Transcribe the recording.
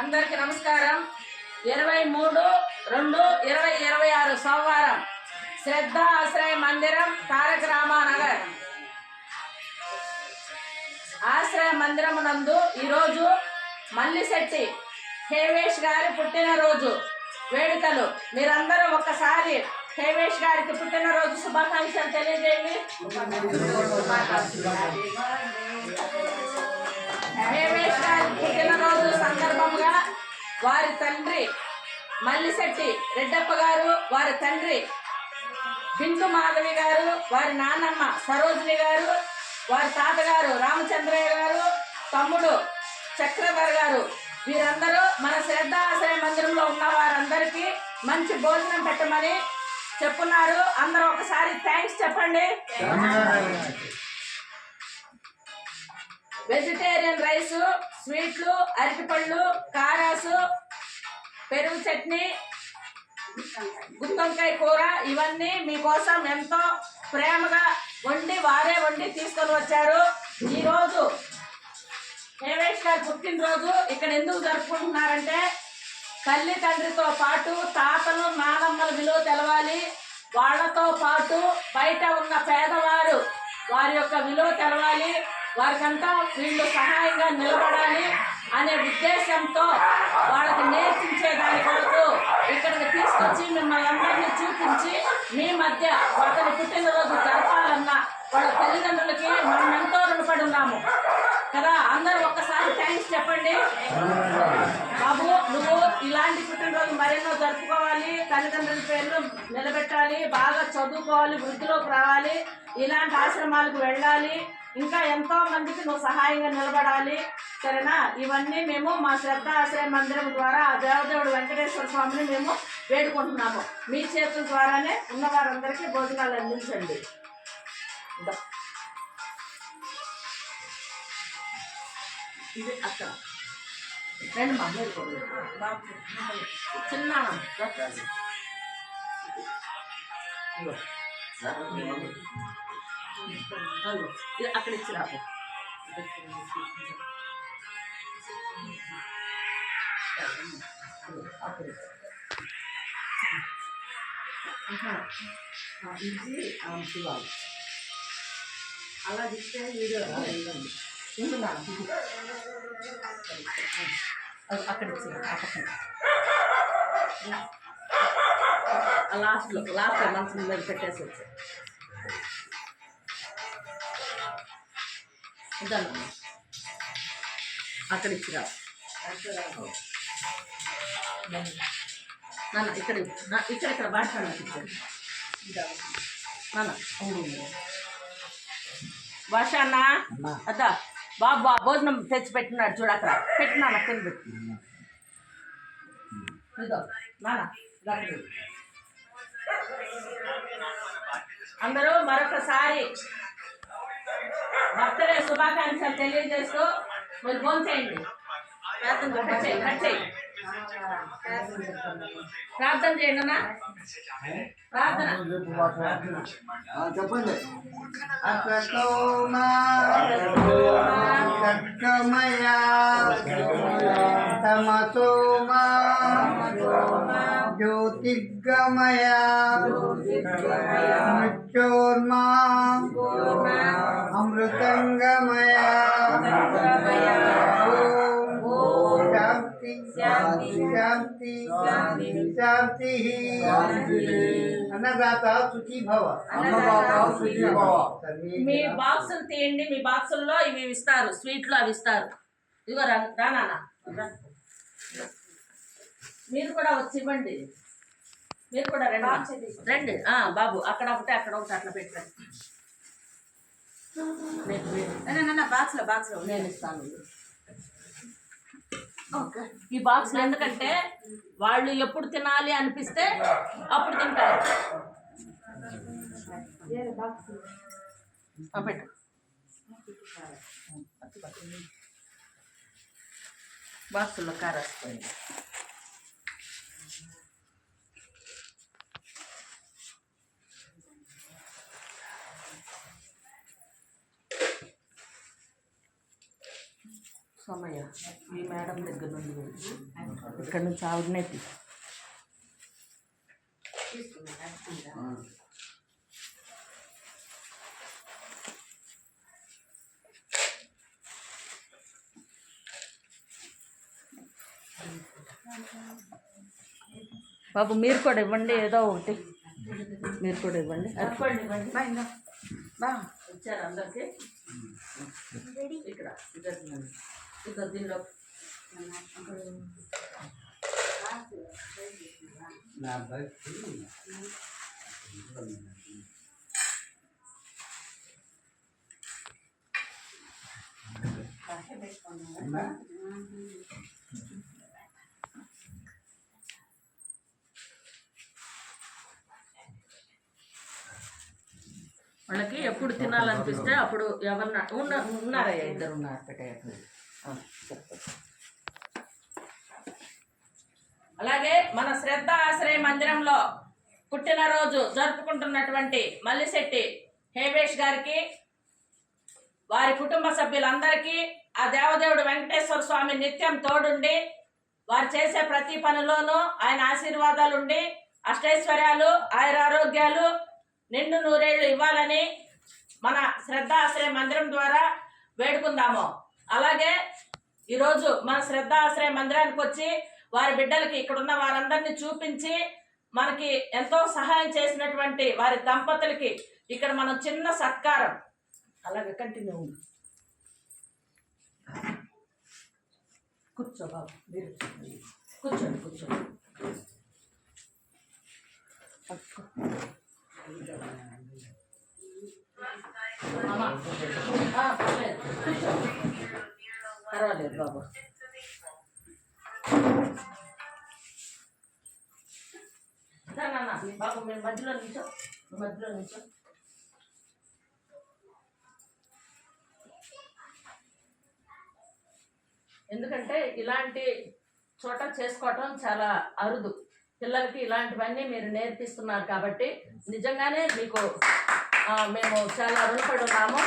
అందరికి నమస్కారం. 23/2/2026 సోమవారం శ్రద్ధ ఆశ్రయ మందిరం తారక రామానగర్ ఆశ్రయ మందిరం నందు ఈరోజు మల్లిశెట్టి హేవేష్ గారి పుట్టినరోజు వేడుకలు. మీరందరూ ఒక్కసారి హేవేష్ గారికి పుట్టినరోజు శుభాకాంక్షలు తెలియజేయండి. హేవేష్ గారి పుట్టినరోజు సందర్భంగా వారి తండ్రి మల్లిశెట్టి రెడ్డప్ప గారు, వారి తండ్రి బిందు మాధవి గారు, వారి నాన్నమ్మ సరోజిని గారు, వారి తాతగారు రామచంద్రయ్య గారు, తమ్ముడు చక్రధర్ గారు, వీరందరూ మన శ్రద్ధ ఆశ్రయ మందిరంలో ఉన్న వారందరికీ మంచి భోజనం పెట్టమని చెప్పున్నారు. అందరూ ఒకసారి థ్యాంక్స్ చెప్పండి. వెజిటేరియన్ రైసు, స్వీట్లు, అరటిపళ్ళు, కారాసు, పెరుగు చట్నీ, గుత్తొంకాయ కూర ఇవన్నీ మీకోసం ఎంతో ప్రేమగా వారే వండి తీసుకొని వచ్చారు. ఈరోజు హేవేష్ గారి పుట్టినరోజు ఇక్కడ ఎందుకు జరుపుకుంటున్నారంటే తల్లి తండ్రితో పాటు తాతలు నానమ్మల విలువ తెలవాలి, వాళ్లతో పాటు బయట ఉన్న పేదవారు వారి యొక్క విలువ తెలవాలి, వారికంతా వీళ్ళు సహాయంగా నిలబడాలి అనే ఉద్దేశంతో వాళ్ళకి నేర్పించేదాని కొరకు ఇక్కడికి తీసుకొచ్చి మిమ్మల్ని అందరినీ చూపించి మీ మధ్య అతని పుట్టినరోజు జరపాలన్న వాళ్ళ తల్లిదండ్రులకి మనం ఎంతో రుణపడి ఉన్నాము కదా. అందరూ ఒక్కసారి థ్యాంక్స్ చెప్పండి. బాబు, నువ్వు ఇలాంటి పుట్టినరోజు మరెన్నో జరుపుకోవాలి, తల్లిదండ్రుల పేర్లు నిలబెట్టాలి, బాగా చదువుకోవాలి, వృద్ధిలోకి రావాలి, ఇలాంటి ఆశ్రమాలకు వెళ్ళాలి, ఇంకా ఎంతో మందికి నువ్వు సహాయంగా నిలబడాలి, సరేనా? ఇవన్నీ మేము మా శ్రద్ధ ఆశ్రయ మందిరం ద్వారా ఆ దేవదేవుడు వెంకటేశ్వర స్వామిని మేము వేడుకుంటున్నాము. మీ చేతుల ద్వారానే ఉన్న వారందరికీ భోజనాలు అందించండి. ఇది అక్కడ రెండు మా చిన్న అక్కడ ఇచ్చి రాకు. ఇది శివాలు అలా ఇస్తే వీడియో అక్కడ ఇచ్చి లాస్ట్ మంచం మీద పెట్టేసి వచ్చాయి. అక్కడ ఇచ్చిరా నాన్న, ఇక్కడ ఇక్కడ బాగా ఇచ్చారు నాన్న. భాష అన్న అదా బాబు భోజనం తెచ్చి పెట్టినాడు చూడు, అక్కడ పెట్టినా కింద పెట్టి నాన్న. అందరూ మరొకసారి బర్త్డే శుభాకాంక్షలు తెలియజేస్తూ మీరు ఫోన్ చేయండి. ప్రార్థన చేయండి అన్న. ప్రార్థన చెప్పండి. తమసోమా జ్యోతిర్గమయ మృత్యోర్మా అమృతంగమయ శాంతి శాంతి శాంతి. అన్నదాత సుఖీ భవ. మీ బాక్సులు తీయండి. మీ బాక్సుల్లో ఇవి ఇస్తారు, స్వీట్లు అవి ఇస్తారు. ఇదిగో రానా మీరు కూడా వచ్చి ఇవ్వండి. మీరు కూడా రండి బాబు. అక్కడ ఒకటి అక్కడ ఒకటి అట్లా పెట్టండి. బాక్స్లో నేను ఇస్తాను. ఈ బాక్స్లో ఎందుకంటే వాళ్ళు ఎప్పుడు తినాలి అనిపిస్తే అప్పుడు తింటారు. పెట్టు. బాక్సుల్లో కారేసుకోండి. సమయ ఈ మేడం దగ్గర నుండి వెళ్ళి ఇక్కడ నుంచి ఆవిడనే బాబు మీరు కూడా ఇవ్వండి, ఏదో ఒకటి మీరు కూడా ఇవ్వండి. ఇవ్వండి బా వచ్చారు అందరికి. ఇక్కడ ఇక్కడ దీనిలో వాళ్ళకి ఎప్పుడు తినాలనిపిస్తే అప్పుడు ఎవరన్నా ఉన్నారయ్యా, ఇద్దరు ఉన్నారు పెట్టేయండి. అలాగే మన శ్రద్ధ ఆశ్రయ మందిరంలో పుట్టినరోజు జరుపుకుంటున్నటువంటి మల్లిశెట్టి హేవేష్ గారికి, వారి కుటుంబ సభ్యులందరికీ ఆ దేవదేవుడు వెంకటేశ్వర స్వామి నిత్యం తోడుండి వారు చేసే ప్రతి పనిలోనూ ఆయన ఆశీర్వాదాలుండి అష్టైశ్వర్యాలు ఆయురారోగ్యాలు నిండు నూరేళ్లు ఇవ్వాలని మన శ్రద్ధ ఆశ్రయ మందిరం ద్వారా వేడుకుందాము. అలాగే ఈరోజు మన శ్రద్ధ ఆశ్రయ మందిరానికి వచ్చి వారి బిడ్డలకి ఇక్కడున్న వారందరినీ చూపించి మనకి ఎంతో సహాయం చేసినటువంటి వారి దంపతులకి ఇక్కడ మనం చిన్న సత్కారం. అలాగే కంటిన్యూ కూర్చో బాబు, మీరు కూర్చోండి కూర్చోండి. పర్వాలేదు బాబు. బాబు మీరు మధ్యలో నుంచో, మధ్యలో నుంచో. ఎందుకంటే ఇలాంటి చోట చేసుకోవటం చాలా అరుదు. పిల్లలకి ఇలాంటివన్నీ మీరు నేర్పిస్తున్నారు కాబట్టి నిజంగానే మీకు మేము చాలా రుణపడి ఉన్నాము.